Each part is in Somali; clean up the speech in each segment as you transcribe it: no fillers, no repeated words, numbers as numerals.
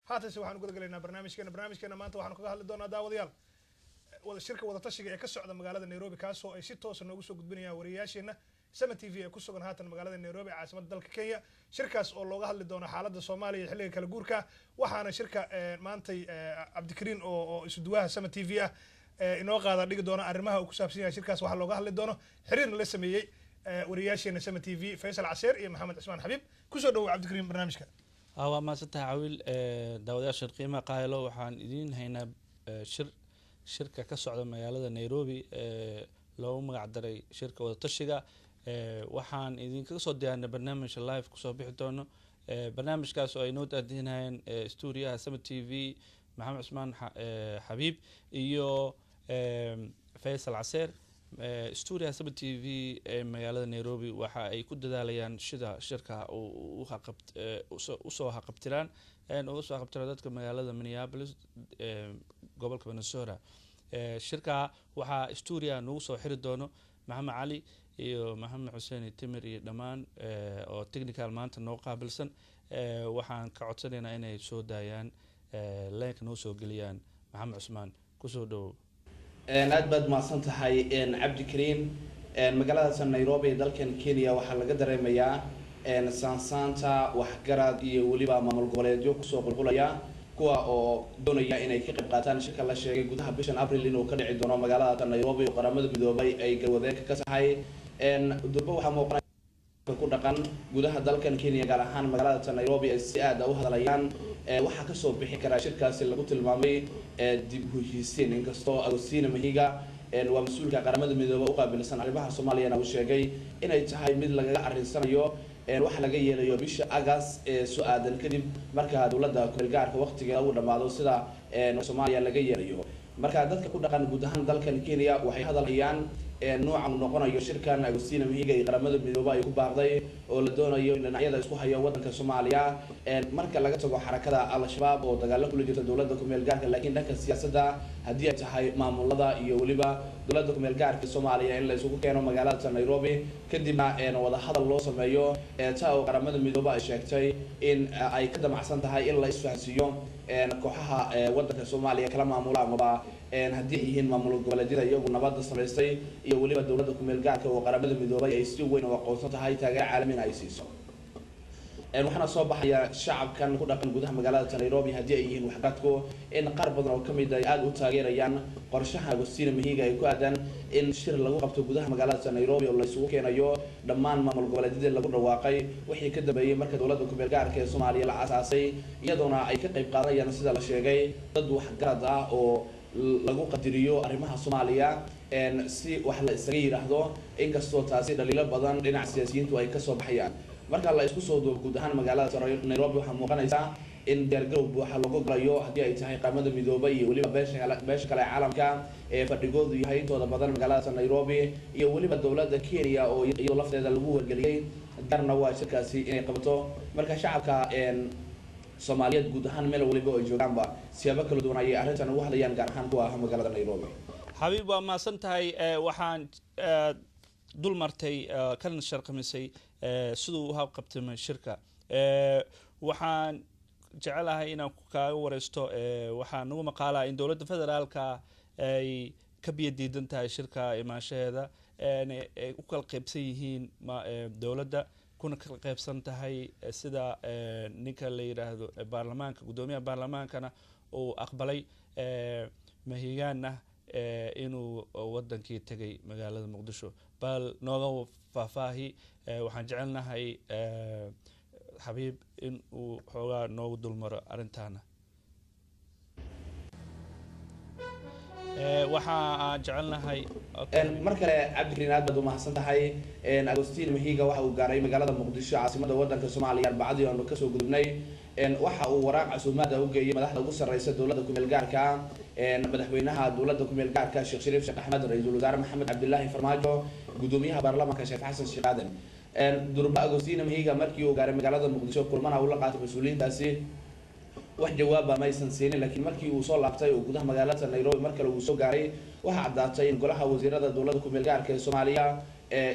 haatase waxaan uga galaynaa barnaamijkeena maanta waxaan kaga hadli doonaa daawadayaal shirka wada tashiga ee ka socda magaalada Nairobi kaasoo ay si toos ah noogu soo gudbinayaan wariyaasheena Sama TV ee ku sugan haatan magaalada Nairobi caasimadda dalka Kenya shirkaas oo looga hadli doono xaaladda Soomaaliya xilliga kala guurka waxaana shirka maantay Cabdikariin oo isuduwaha Sama TV ah inoo qaada dhigi doona arrimaha uu ku saabsan yahay shirkaas waxa looga hadli doono xiriirna la sameeyay wariyaasheena Sama TV Faisal Caseer iyo Maxamed Cismaan Xabiib ku soo dhaw Cabdikariin barnaamijka waa ma santahay Caawil daawadayaasha qiimaha qaaylo waxaan idin haynaa shirka ka socda magaalada Nairobi loo magac daray shirka wada tashiga waxaan idin kaga soo diyaarnay barnaamij live ku soo bixi doono barnaamijkaas oo ay noo daadinayaan studio Sama TV Maxamed Cismaan Xabiib iyo Faisal Caseer studio Sama TV magaalada Nairobi waxa ay ku dadaalayaan shirka u soo haqabtiraan dadka magaalada Minneapolis gobolka Minnesota shirka waxa studio nagu soo xiri doono Maxamed Cali iyo Maxamed Xuseen Timir iyo dhamaan oo technical maanta noo qaabilsan waxaan ka codsanaynaa inay soo daayaan link noo soo geliyaan Maxamed Cismaan ku soo dhaw aad baad maasan tahay Cabdikariin magaalada Nairobi dalkan Kenya waxa laga dareemayaa saansaanta waxgarad iyo waliba maamul goboleedyo ku soo qulqulaya kuwa oo doonaya inay ka qayb qaataan shirka la sheegay gudaha bishan April inuu ka dhici doono magaalada Nairobi oo qaramada midoobay ay galwadeed ka tahay durba waxa muuqanaya ku dhaqan gudaha dalkan Kenya gaar ahaan magaalada Nairobi ay si aad u hadlayaan waxa ka soo bixi kara shirkaasi lagu tilmaamay dib u heshiisiin inkastoo Agustina Mahiga waa mas'uulka qaramada midoobay u qaabilsan arrimaha Soomaaliya uu sheegay inay tahay mid laga arinsanayo waxa laga yeelayo bisha August su'aadan kadib marka dawladda kulgaarka waqtigeeda uu dhamaado sida Soomaaliya laga yeelayo marka dadka ku dhaqan guud ahaan dalkan Kenya waxay hadlayaan nooca noqonayo shirkan Agustina Mahiga ee qaramada midoobay ay ku baaqday oo la doonayo in dhinacyada isku hayo wadanka Soomaaliya marka laga tago xarakada Al-Shabaab oo dagaal kula jirta dawladda ku meel gaarka laakiin dhanka siyaasadda hadii ay tahay maamulada iyo waliba dawladda ku meel gaarka Soomaaliya in la isugu keeno magaalada Nairobi kadibna wada hadal loo sameeyo taa oo qaramada midoobay ay sheegtay in ay ka damacsan tahay in la isfahansiyo kooxaha wadanka Soomaaliya kala maamula ama hadii yihiin maamul goboleedyada iyagu nabadda sameystay iyo waliba dawladda ku meel gaarka oo qaramada midoobay ay si weyn u aqoonsan tahay taageero caalami ah ay siiso waxaana soo baxaya shacabkan ku dhaqan gudaha magaalada Nairobi hadii ay yihiin waxqadku in qaar badan oo kamid ah aad u taageerayaan qorshaha Agustina Mahiga ay ku aadan in shir lagu qabto gudaha magaalada Nairobi oo la isugu keenayo dhammaan maamul goboleedyada lagu dhawaaqay wixii ka dambeeyay marka dawladda ku meel gaarka ee Soomaaliya la aasaasay iyaduna ay ka qayb qaadanayaan sida la sheegay dad waxgarad ah oo lagu qadiriyo arrimaha Soomaaliya si wax la isaga yiraahdo inkastoo taasi dhaliilo badan dhinaca siyaasiyiintu ay ka soo baxayaan marka la isku soo duubo guud ahaan magaalada Nairobi waxa muuqanaysa in diyaargarow waxa lagu galayo hadii ay tahay qaramada midoobay iyo waliba beesha kale caalamka ee fadhigoodu yahay intooda badan magaalada Nairobi iyo waliba dawladda Kenya oo iyadoo lafteeda lagu wargeliyay darna waa shirkaasi inay qabato marka shacabka Soomaaliyeed guud ahaan meel waliba oo joogaanba siyaabo kala duwan ay arrintan ugu hadlayaan gaar ahaan kuwa magaalada Nairobi Xabiib waa ma santahay waxaan dul martay kan sharqamisay sidoo uu qabtay shirka waxaan jecelahay inaan ku kaaga wareysto waxaan ugu maqaalaa in dawladda federaalka ay ka biyadiidan tahay shirka imaashadeeda ay u kala qaybsan yihiin dawladda kuna kala qaybsan tahay sida ninka la yiraahdo baarlamaanka gudoomiyaha baarlamaankana uu aqbalay Mahigaana inuu wadankii tagay magaalada Muqdisho bal nooga faahfaahi waxaan jecelnahay Xabiib in uu xoogaa noogu dulmaro arintana waxaan jecelnahay markale Cabdikariin aad baad u mahadsan tahay Agustina Mahiga waxa uu gaaray magaalada Muqdisho caasimadda wadanka Soomaaliya Arbacadii oo ka soo gudubnay waxa uu waraaq casuumaad u geeyay madaxda ugu sareysa dawladda ku meel gaarka madaxweynaha dawladda ku meel gaarka Sheekh Shariif Sheekh Axmed ra'iisul wasaare Maxamed Cabdullaahi Farmaajo gudoomiyaha baarlamaanka Sheekh Xasan Sheekh Aadan durba Agustina Mahiga markii uu gaaray magaalada Muqdisho kulmana uu la qaatay mas'uuliyiintaasi wax jawaab ma aysan siinin laakiin markii uu soo laabtay oo gudaha magaalada Nairobi markii uu soo gaaray waxa cadaatay in golaha wasiirada dawladda ku meel gaarka ee Soomaaliya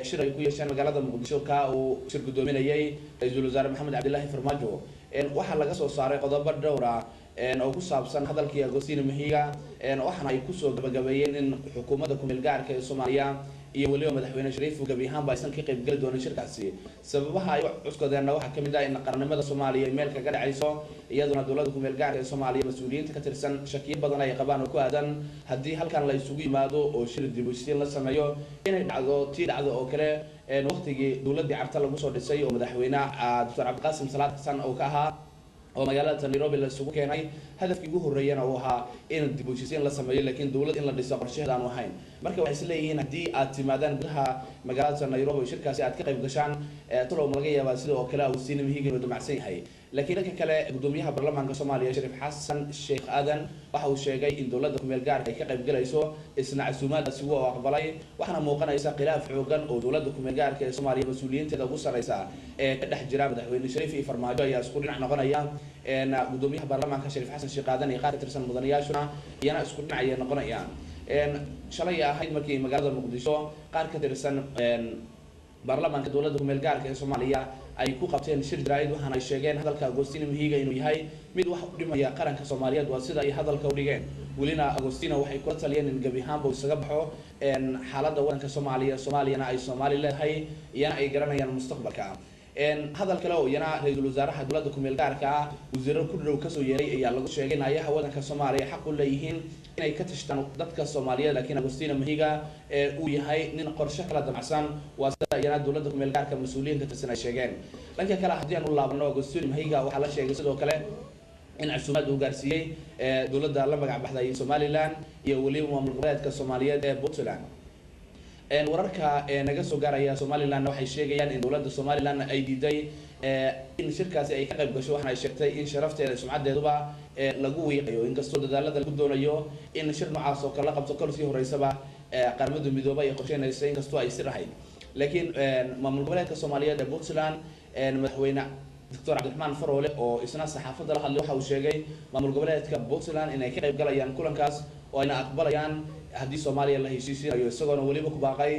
shir ay ku yeesheen magaalada Muqdisho ka uu shir gudoominayay ra'iisul wasaare Maxamed Cabdullaahi Farmaajo waxa laga soo saaray qodobo dhowr ah oo ku saabsan hadalkii Agostino Mahiga waxaana ay kusoo gabagabeeyeen in xukuumadda ku meel gaarka ee Soomaaliya iyo waliba madaxweyne Shariif uu gabi ahaan aysan ka qayb gali doonin shirkaasi sababaha ay cuskodeen waxa kamid ah in qaranimada Soomaaliya meel kaga dhacayso iyaduna dawladda ku meel gaarka ee Soomaaliya mas'uuliyiinta ka tirsan shakiyo badan ay qabaan oo ku aadan haddii halkan la isugu yimaado oo shir dib u heshiisiin la sameeyo inay dhacdo oo kale waqtigii dawladda carta lagu soo dhisay oo madaxweyne Dr. Cabdiqaasim Salaad Xasan oo ka ahaa oo magaalada Nairobi la isugu keenay hadafkii ugu horeeyana uu ahaa in dib u heshiisiin la sameeyo laakiin dawlad in la dhiso qorshaheeda aan ahayn marka waxay isleeyihiin haddii aad timaadaan gudaha magaalada Nairobi shirkaasi aad ka qayb gashaan talow laga yaabaa sidoo kale Agostino Mahiga inuu damacsan yahay laakiin dhanka kale gudoomiyaha baarlamaanka Soomaaliya Shariif Xasan Sheekh Aadan waxa uu sheegay in dawladda ku meel gaarka ay ka qayb galayso isna casuumaadasi uu aqbalay waxaana muuqanaysa khilaaf xoogan oo dawladda ku meel gaarka ee Soomaaliya mas'uuliyiinteeda ugu sareysa ee ka dhex jira madaxweyne Shariif iyo Farmaajo ayaa isku dhinac noqonaya gudoomiyaha baarlamaanka Shariif Xasan Sheekh Aadan iyo qaar ka tirsan mudanayaashuna iyana isku dhinac ay noqonayaan shalay ahayd markii magaalada Muqdisho qaar ka tirsan baarlamaanka dawladda ku meel gaarka ee Soomaaliya ay ku qabteen shir jaraa'id waxaana ay sheegeen hadalka Agostino Mahiga inuu yahay mid wax u dhimaya qaranka Soomaaliyeed waa sida ay hadalka u dhigeen walina Agostino waxay ku taliyeen in gabi ahaan isaga baxo xaaladda wadanka Soomaaliyana ay Soomaali leedahay iyana ay garanayaan mustaqbalka hadal kale oo yana ra'iisul wasaaraha dawladda ku meel gaarka ah wasiirro ku dhow ka soo yeeray ayaa lagu sheegay in ayaha wadanka Soomaaliya xaq u leeyihiin inay ka tashtaan dadka Soomaaliyeed laakiin Agostino Mahiga uu yahay nin qorshe kala damacsan waa sida yana dawladda ku meel gaarka mas'uuliyiinta tirsan ay sheegeen dhanka kale haddii aan u laabano Agostino Mahiga waxa la sheegay sidoo kale in casuumad uu gaarsiiyay dawladda la magac baxday Somaliland iyo waliba maamul goboleedka Soomaaliyeed ee Puntland wararka naga soo gaaraya Somaliland waxay sheegayaan in dawladda Somaliland ay diiday in shirkaasi ay ka qayb gasho waxana ay sheegtay in sharafteeda sumcadeeduba lagu wiiqayo inkastoo dadaalada lagu doonayo in shir noocaas oo kala qabto kalsii horeysaba qaramada midoobay ay qorsheynayso inkastoo ay sir ahayd laakiin maamul goboleedka Soomaaliyeed ee Puntland madaxweyne Dr. Cabdiraxmaan Faroole oo isna saxaafadda la hadlay waxa uu sheegay maamul goboleedka Puntland inay ka qayb galayaan kulankaas oo ayna aqbalayaan haddii Soomaaliya la heshiisiinayo isagoona waliba ku baaqay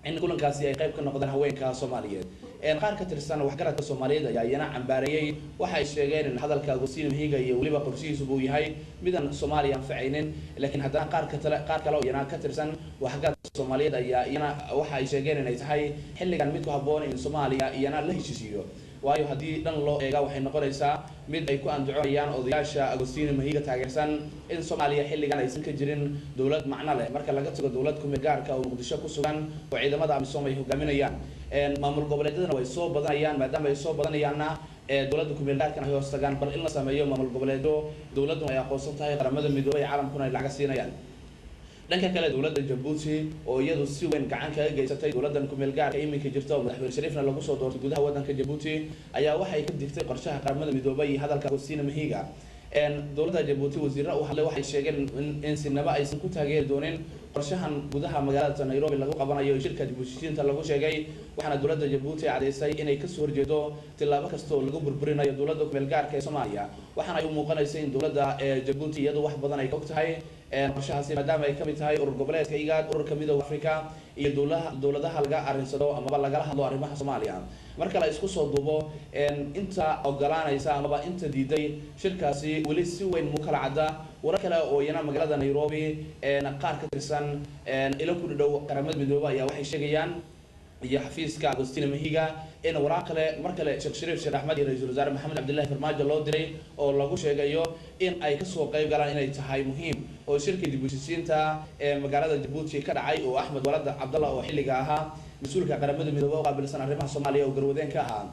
in kulankaasi ay qayb ka noqdaan haweenka Soomaaliyeed qaar ka tirsan waxgaradka Soomaaliyeed ayaa iyana cambaareeyay waxa ay sheegeen in hadalka Agostino Mahiga iyo waliba qorshihiisu uu yahay midan Soomaaliya anfacaynin laakiin haddana qaar kale oo iyana ka tirsan waxgaradka Soomaaliyeed ayaa iyana waxa ay sheegeen inay tahay xilligan mid ku habboon in Soomaaliya iyana la heshiisiyo waayo haddii dhan loo eega waxay noqonaysaa mid ay ku andacoonayaan odayaasha Agostino Mahiga taageersan in Soomaaliya xilligan aysan ka jirin dawlad macno leh marka laga tago dawlad ku meel gaarka oo Muqdisho ku sugan oo ciidamada AMISOM ay hogaaminayaan maamul goboleedyadana way soo badanayaan maadaama ay soo badanayaanna dawladda ku meel gaarka ay hoos tagaan bal in la sameeyo maamul goboleedyo dawladdu ay aqoonsan tahay qaramada midoobay caalamkuna ay lacag siinayaan dhanka kale dawladda Djibouti oo iyadu si weyn gacan kaga geysatay dawladdan ku meel gaarka iminka jirta oo madaxweyne Shariifna lagu soo doortay gudaha wadanka Djibouti ayaa waxay ka digtay qorshaha qaramada midoobay iyo hadalka Agostino Mahiga dawladda Djibouti wasiirra u hadlay waxay sheegeen in sinaba aysan ku taageeri doonin qorshahan gudaha magaalada Nairobi lagu qabanayo shirka dib u heshiisiinta lagu sheegay waxaana dawladda Djibouti cadeysay inay ka soo horjeedo tilaabo kasta oo lagu burburinayo dawladda ku meel gaarka ee Soomaaliya waxaana ay u muuqanaysaa in dawladda Djibouti iyadu wax badan ay ka ogtahay qorshahaasi maadaama ay kamid tahay urur goboleedka IGAD ururka midowga Afrika iyo dawladaha laga arinsado amaba lagala hadlo arrimaha Soomaaliya marka la isku soo duubo inta ogolaanaysa amaba inta diiday shirkaasi wali si weyn mu kala cada warar kale oo yana magaalada Nairobi qaar ka tirsan ila ku dhow qaramada midoobay ayaa waxay sheegayaan iyo xafiiska Agostino Mahiga in waraaq kale markale Sheekh Shariif Sheekh Axmed iyo Ra'iisul Wasaare Maxamed Cabdullaahi Farmaajo loo diray oo lagu sheegayo in ay ka soo qayb galaan inay tahay muhiim oo shirka dib u heshiisiinta magaalada Djibouti ka dhacay oo Axmed Walad Cabdallah oo xilliga ahaa mas'uulka qaramada midoobay oo qaabilsan arrimaha Soomaaliya oo garwadeen ka ahaa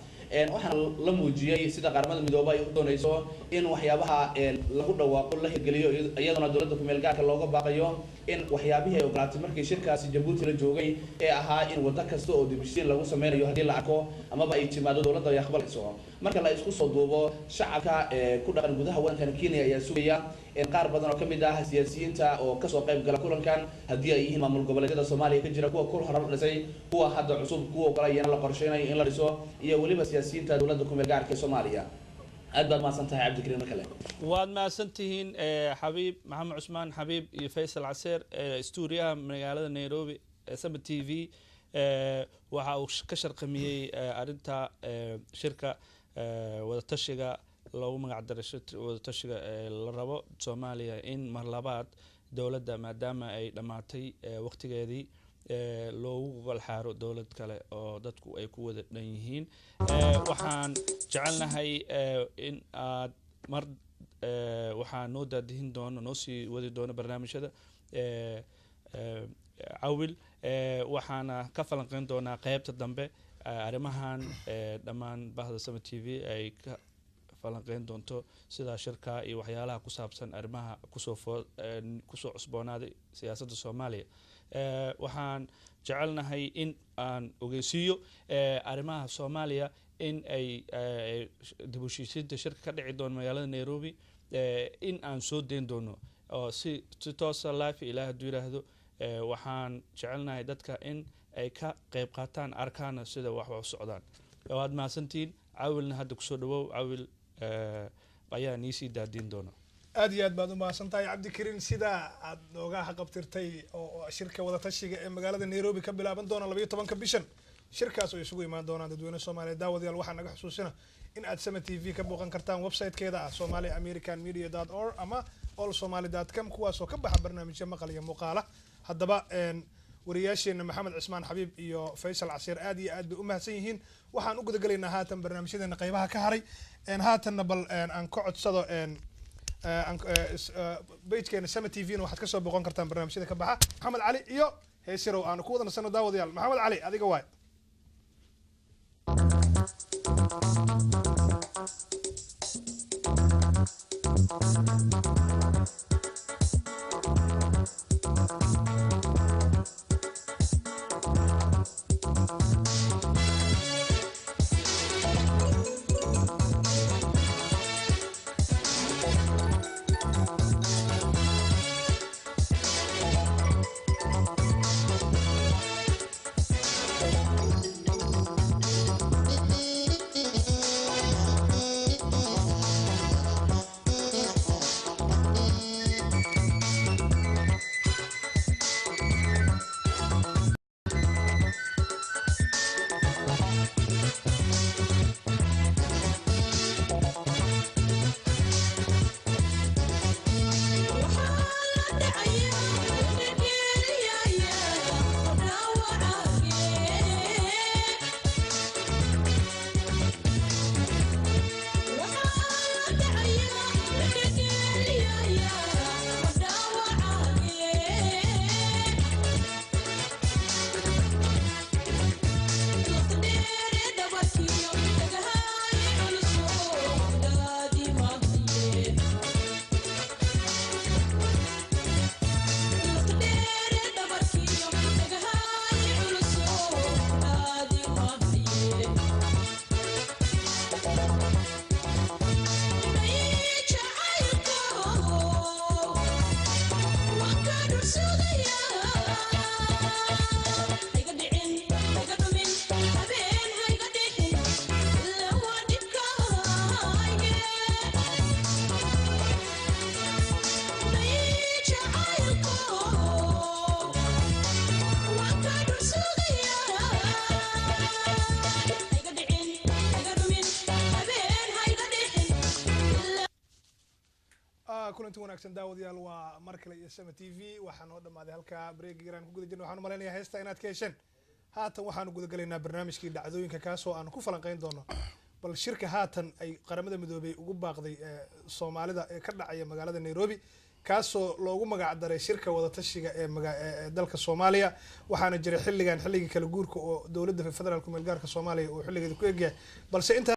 waxaan la muujiyay sida qaramada midoobay ay u doonayso in waxyaabaha lagu dhawaaqo la hirgeliyo iyaduna dawladda ku meel gaarka looga baaqayo in waxyaabihii ay ogolaatay markii shirkaasi Djibouti la joogay ee ahaa in wada kasta oo dib u heshiisiin lagu sameeyo haddii la arko amaba ay timaado dawladda ay aqbalayso marka la isku soo duubo shacabka ku dhaqan gudaha wadanka Kenya ayaa sugaya in qaar badan oo kamid ah siyaasiyiinta oo ka soo qayb gala kulankan haddii ay yihiin maamul goboleedyada Soomaaliya ka jira kuwa kul horar dhisay kuwa hadda cusub kuwa kale ayana la qorsheynayo in la dhiso iyo waliba siyaasiyiinta dawladda ku meel gaarka Soomaaliya aad baad maasantahay Cabdikariim markale waad maasantihiin Xabiib Maxamed Cusmaan Xabiib iyo Faysal Caseer stuuriyaha magaalada Nairobi Summit TV waxa uu ka sharqamiyay arinta shirka wada tashiga loogu magac daray shirka wadatashiga la rabo Soomaaliya in mar labaad dowladda maadaama ay dhamaatay waqtigeedii loogu gol xaaro dowlad kale oo dadku ay ku wada dhan yihiin waxaan jecelnahay in aad mar waxaan noo daadihin doono noo sii wadi doono barnaamijyada cawil waxaana ka falanqeyn doonaa qaybta dambe arrimahan dhammaan bahda Sama TV ay ka falanqeyn doonto sida shirka iyo waxyaalaha ku saabsan arrimaha kusoo cusboonaaday siyaasadda Soomaaliya waxaan jecelnahay in aan ogeysiiyo arrimaha Soomaaliya in ay dib u heshiisiinta shirka ka dhici doono magaalada Nairobi in aan soo deyn doono oo si toos ah live ilaa hadduu yiraahdo waxaan jecelnahay dadka in ay ka qayb qaataan arkaana sida wax u socdaan waad mahadsantiin cawilna hadda kusoo dhawow cawil ayaa niisii daadiin doona aad iyo aad baad u mahadsantahay cabdikariin sida aad nooga haqabtirtay oo shirka wadatashiga ee magaalada Nairobi ka bilaaban doona 12 bishan shirkaas oo isugu imaan doonaan dadweynaha Soomaaliyeed daawadayaal waxaan naga xusuusina in aad Sama TV ka booqan kartaan website-keeda somaliamericanmedia.org ama allsomali.com kuwaas oo ka baxa barnaamijyo maqal iyo muuqaal haddaba wariyaasheena Maxamed Cismaan Xabiib iyo Faysal Casiir aad iyo aad bay u mahadsan yihiin waxaan u gudagalaynaa haatan barnaamijyadeena qaybaha ka haray haatanna bal aan ka codsado page-keena Sama TV waxaad ka soo booqan kartaan barnaamijyada ka baxa Maxamed Cali iyo heesirow aan ku wada nasano daawadayaal Maxamed Cali adiga waay kulanti wanaagsan daawadayaal waa markale iyo Sama TV waxaan oo dhamaaday halka break garan ku guda jirno waxaan u maleynayaa heesta inaad ka hesheen haatan waxaan guda galaynaa barnaamijkii dhacdooyinka kaas oo aan ku falanqeyn doono bal shirka haatan ay qaramada midoobay ugu baaqday Soomaalida ee ka dhacaya magaalada Nairobi kaasoo loogu magac daray shirka wadatashiga ee dalka Soomaaliya waxaana jiray xilligan xilligii kala guurka oo dowladda federaalka meel gaarka Soomaaliya oo xilligeeda ku eegay balse inta